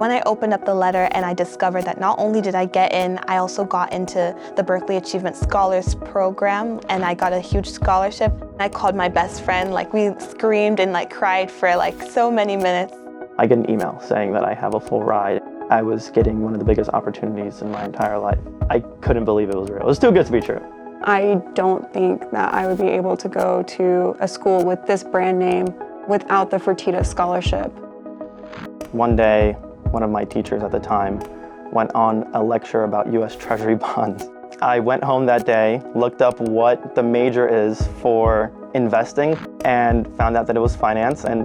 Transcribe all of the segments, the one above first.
When I opened up the letter and I discovered that not only did I get in, I also got into the Berkeley Achievement Scholars Program, and I got a huge scholarship. I called my best friend, we screamed and cried for so many minutes. I get an email saying that I have a full ride. I was getting one of the biggest opportunities in my entire life. I couldn't believe it was real. It was too good to be true. I don't think that I would be able to go to a school with this brand name without the Fertitta Scholarship. One day, one of my teachers at the time went on a lecture about US Treasury bonds. I went home that day, looked up what the major is for investing, and found out that it was finance. And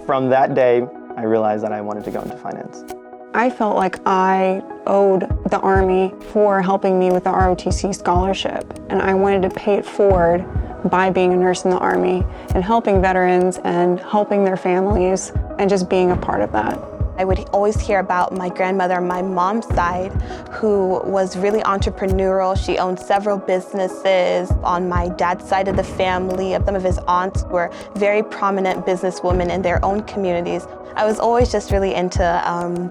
from that day, I realized that I wanted to go into finance. I felt like I owed the Army for helping me with the ROTC scholarship, and I wanted to pay it forward by being a nurse in the Army and helping veterans and helping their families and just being a part of that. I would always hear about my grandmother on my mom's side, who was really entrepreneurial. She owned several businesses. On my dad's side of the family, some of his aunts were very prominent businesswomen in their own communities. I was always just really into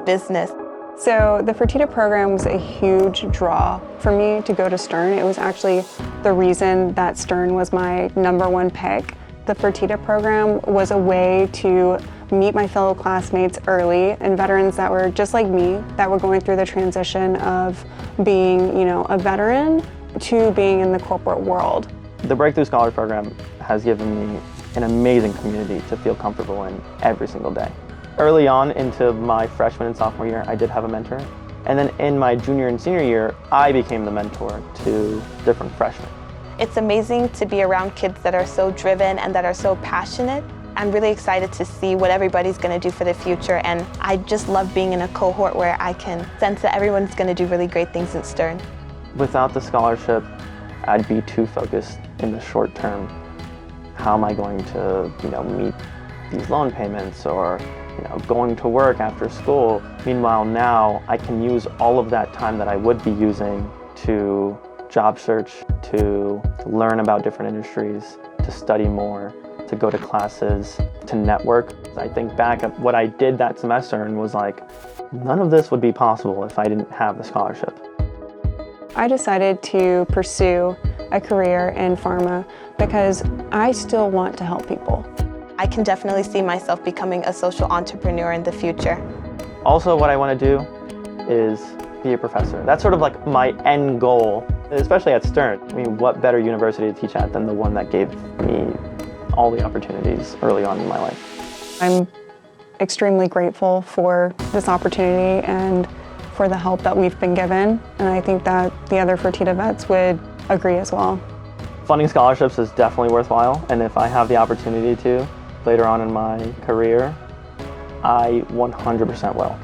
business. So the Fertitta program was a huge draw for me to go to Stern. It was actually the reason that Stern was my #1 pick. The Fertitta program was a way to meet my fellow classmates early and veterans that were just like me, that were going through the transition of being, a veteran to being in the corporate world. The Breakthrough Scholar Program has given me an amazing community to feel comfortable in every single day. Early on into my freshman and sophomore year, I did have a mentor. And then in my junior and senior year, I became the mentor to different freshmen. It's amazing to be around kids that are so driven and that are so passionate. I'm really excited to see what everybody's going to do for the future, and I just love being in a cohort where I can sense that everyone's going to do really great things at Stern. Without the scholarship, I'd be too focused in the short term. How am I going to, meet these loan payments or, going to work after school? Meanwhile, now I can use all of that time that I would be using to job search, to learn about different industries, to study more, to go to classes, to network. I think back at what I did that semester and was like, none of this would be possible if I didn't have the scholarship. I decided to pursue a career in pharma because I still want to help people. I can definitely see myself becoming a social entrepreneur in the future. Also, what I want to do is be a professor. That's sort of like my end goal, especially at Stern. What better university to teach at than the one that gave me all the opportunities early on in my life. I'm extremely grateful for this opportunity and for the help that we've been given, and I think that the other Fertitta vets would agree as well. Funding scholarships is definitely worthwhile, and if I have the opportunity to later on in my career, I 100% will.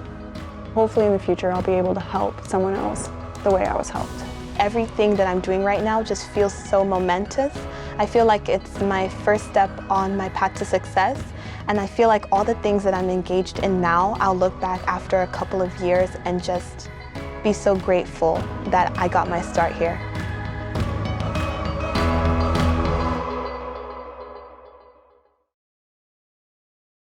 Hopefully in the future I'll be able to help someone else the way I was helped. Everything that I'm doing right now just feels so momentous. I feel like it's my first step on my path to success, and I feel like all the things that I'm engaged in now, I'll look back after a couple of years and just be so grateful that I got my start here.